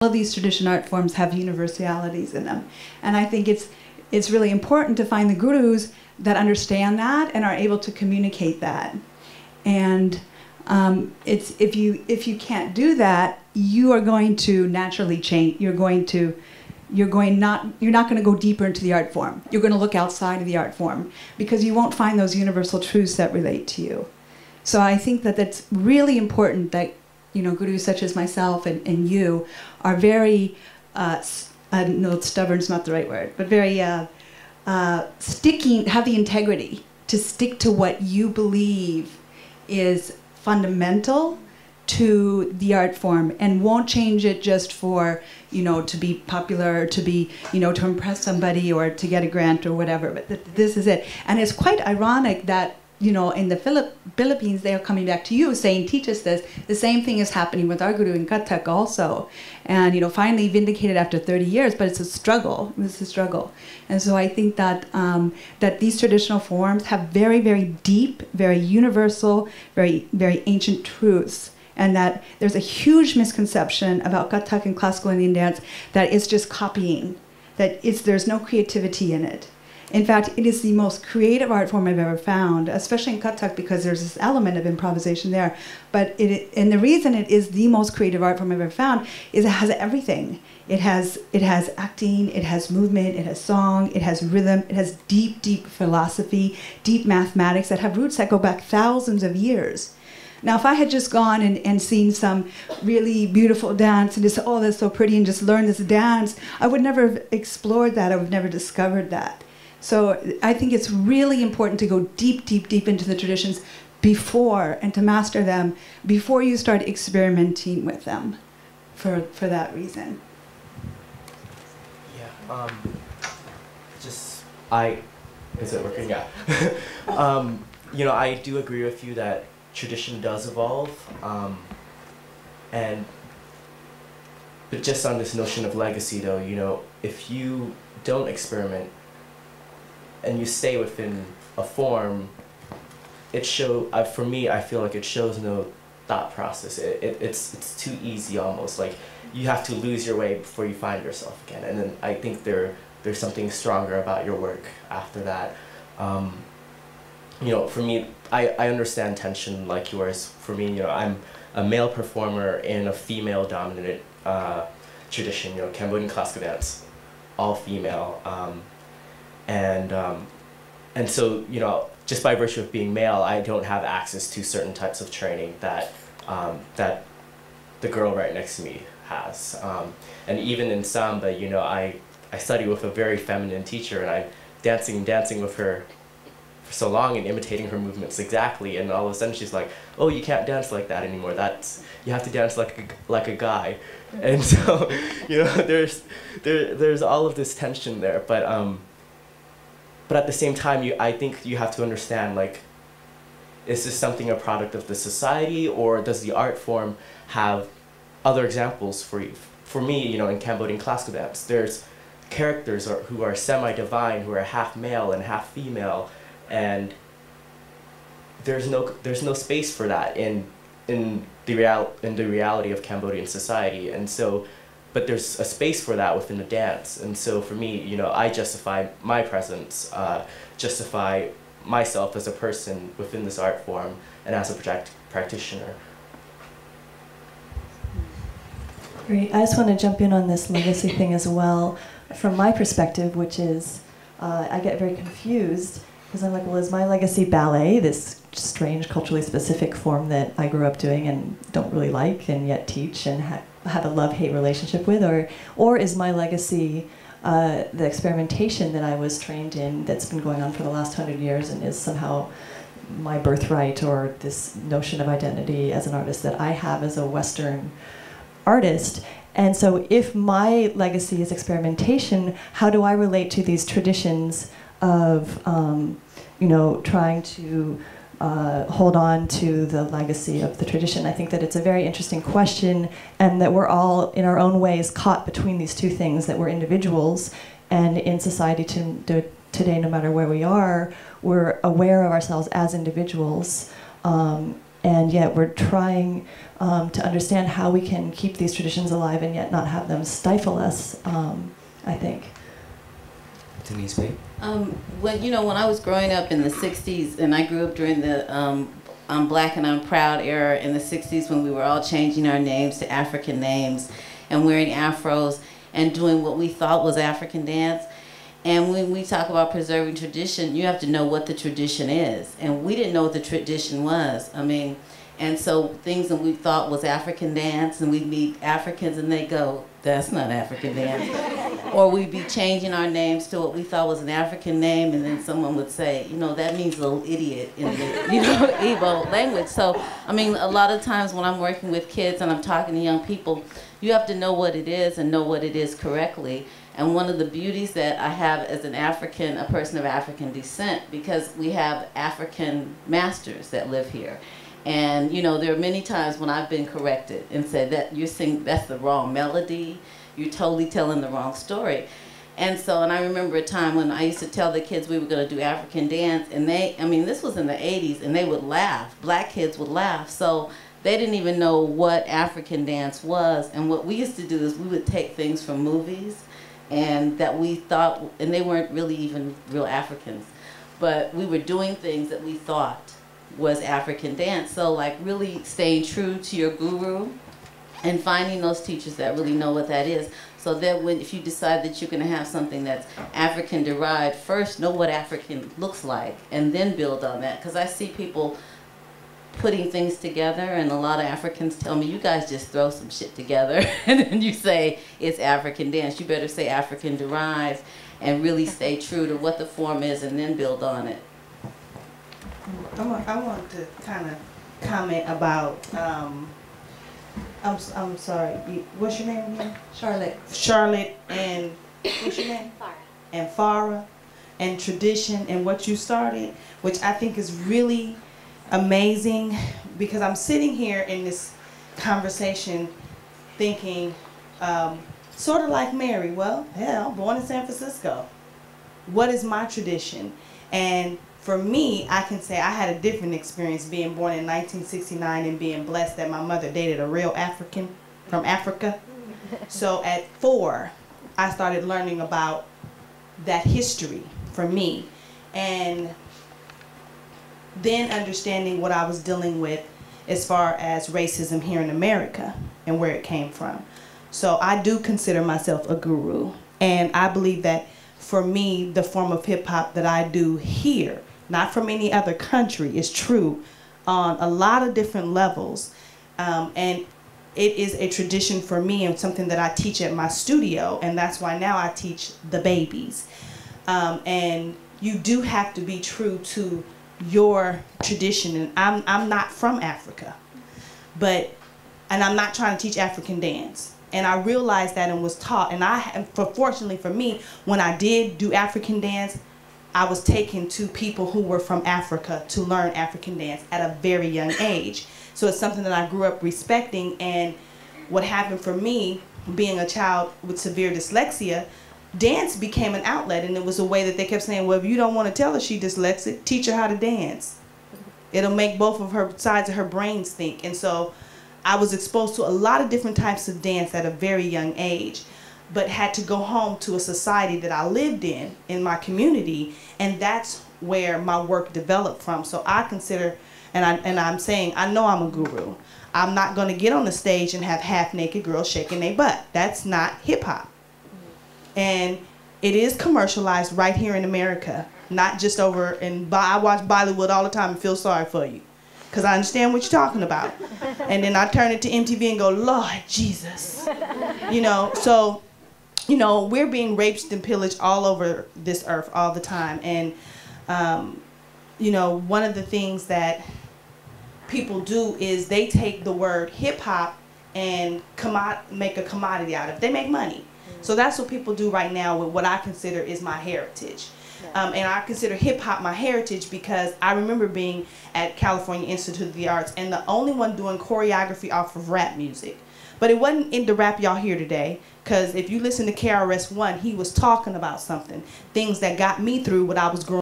All these traditional art forms have universalities in them. And I think it's really important to find the gurus that understand that and are able to communicate that. And if you can't do that, you are going to naturally change. You're not going to go deeper into the art form. You're going to look outside of the art form because you won't find those universal truths that relate to you. So I think that that's really important that, you know, gurus such as myself and you are very, no, stubborn's not the right word, but very sticking, have the integrity to stick to what you believe is fundamental to the art form and won't change it just for, you know, to be popular, to be, you know, to impress somebody or to get a grant or whatever. But this is it. And it's quite ironic that, you know, in the Philippines, they are coming back to you saying, teach us this. The same thing is happening with our guru in Kathak also. And, you know, finally vindicated after 30 years, but it's a struggle. It's a struggle. And so I think that, that these traditional forms have very, very deep, very universal, very, very ancient truths. And that there's a huge misconception about Kathak and classical Indian dance that it's just copying, that there's no creativity in it. In fact, it is the most creative art form I've ever found, especially in Kathak because there's this element of improvisation there. But and the reason it is the most creative art form I've ever found is it has everything. It has acting, it has movement, it has song, it has rhythm, it has deep, deep philosophy, deep mathematics that have roots that go back thousands of years. Now, if I had just gone and seen some really beautiful dance and just, oh, that's so pretty, and just learned this dance, I would never have explored that. I would have never discovered that. So I think it's really important to go deep, deep, deep into the traditions before, and to master them before you start experimenting with them for that reason. Yeah, is it working? Yeah. You know, I do agree with you that tradition does evolve, but just on this notion of legacy though, you know, if you don't experiment and you stay within a form, for me, I feel like it shows no thought process. It's too easy almost, like you have to lose your way before you find yourself again, and then I think there's something stronger about your work after that. You know, for me, I understand tension like yours. For me, you know, I'm a male performer in a female-dominated tradition, you know, Cambodian classical dance, all female. And so, you know, just by virtue of being male, I don't have access to certain types of training that, that the girl right next to me has. And even in Samba, you know, I study with a very feminine teacher, and I'm dancing with her for so long and imitating her movements exactly, and all of a sudden she's like, oh, you can't dance like that anymore. You have to dance like a guy. And so, you know, there's all of this tension there, but at the same time, I think you have to understand, like, is this something a product of the society, or does the art form have other examples for you? For me, you know, in Cambodian classical dance, there's characters who are semi-divine, who are half male and half female, and there's no space for that in the reality of Cambodian society, and so, but there's a space for that within the dance, and so for me, you know, I justify my presence, justify myself as a person within this art form and as a practitioner. Great. I just want to jump in on this legacy thing as well, from my perspective, which is I get very confused. Because I'm like, well, is my legacy ballet, this strange culturally specific form that I grew up doing and don't really like and yet teach and have a love-hate relationship with, or is my legacy the experimentation that I was trained in that's been going on for the last 100 years and is somehow my birthright, or this notion of identity as an artist that I have as a Western artist? And so if my legacy is experimentation, how do I relate to these traditions of you know, trying to hold on to the legacy of the tradition? I think that it's a very interesting question, and that we're all, in our own ways, caught between these two things, that we're individuals, and in society today, no matter where we are, we're aware of ourselves as individuals, and yet we're trying to understand how we can keep these traditions alive and yet not have them stifle us, I think. Denise, wait. When I was growing up in the 60s, and I grew up during the I'm Black and I'm Proud era in the 60s, when we were all changing our names to African names and wearing afros and doing what we thought was African dance. And when we talk about preserving tradition, you have to know what the tradition is. And we didn't know what the tradition was. And so things that we thought was African dance, and we'd meet Africans and they go, that's not African dance. Or we'd be changing our names to what we thought was an African name, and then someone would say, that means little idiot in the, Igbo language. So, a lot of times when I'm working with kids and I'm talking to young people, you have to know what it is and know what it is correctly. And one of the beauties that I have as a person of African descent, because we have African masters that live here. And, there are many times when I've been corrected and said that you're singing, that's the wrong melody, you're totally telling the wrong story. And I remember a time when I used to tell the kids we were going to do African dance, and this was in the 80s, and they would laugh. Black kids would laugh. So they didn't even know what African dance was. And what we used to do is we would take things from movies and that we thought, and they weren't really even real Africans, but we were doing things that we thought was African dance. So like really staying true to your guru and finding those teachers that really know what that is. So that if you decide that you're going to have something that's African derived, first know what African looks like and then build on that. Because I see people putting things together, and a lot of Africans tell me, you guys just throw some shit together and then you say it's African dance. You better say African derived and really stay true to what the form is and then build on it. I want to kind of comment about, I'm sorry, what's your name again? Charlotte. Charlotte, and what's your name? Farah. And Farah, and tradition and what you started, which I think is really amazing, because I'm sitting here in this conversation thinking, sort of like Mary, well, hell, born in San Francisco. What is my tradition? And for me, I can say I had a different experience being born in 1969 and being blessed that my mother dated a real African from Africa. So at 4, I started learning about that history for me, and then understanding what I was dealing with as far as racism here in America and where it came from. So I do consider myself a guru, and I believe that for me, the form of hip hop that I do here, not from any other country, is true on a lot of different levels. And it is a tradition for me and something that I teach at my studio, and that's why now I teach the babies. And you do have to be true to your tradition. And I'm not from Africa, and I'm not trying to teach African dance. And I realized that and was taught. And fortunately for me, when I did do African dance, I was taken to people who were from Africa to learn African dance at a very young age. So it's something that I grew up respecting. And what happened for me, being a child with severe dyslexia, dance became an outlet. And it was a way that they kept saying, well, if you don't want to tell her she's dyslexic, teach her how to dance. It'll make both of her sides of her brains think. And so I was exposed to a lot of different types of dance at a very young age, but had to go home to a society that I lived in my community, and that's where my work developed from. So I consider, and I'm saying, I know I'm a guru. I'm not going to get on the stage and have half-naked girls shaking their butt. That's not hip-hop. And it is commercialized right here in America, not just over in, I watch Bollywood all the time and feel sorry for you, because I understand what you're talking about. And then I turn it to MTV and go, Lord Jesus. So, we're being raped and pillaged all over this earth all the time. And, one of the things that people do is they take the word hip hop and make a commodity out of it. They make money. So that's what people do right now with what I consider is my heritage. And I consider hip hop my heritage because I remember being at California Institute of the Arts and the only one doing choreography off of rap music. But it wasn't in the rap y'all hear today, because if you listen to KRS-One, he was talking about something, things that got me through what I was growing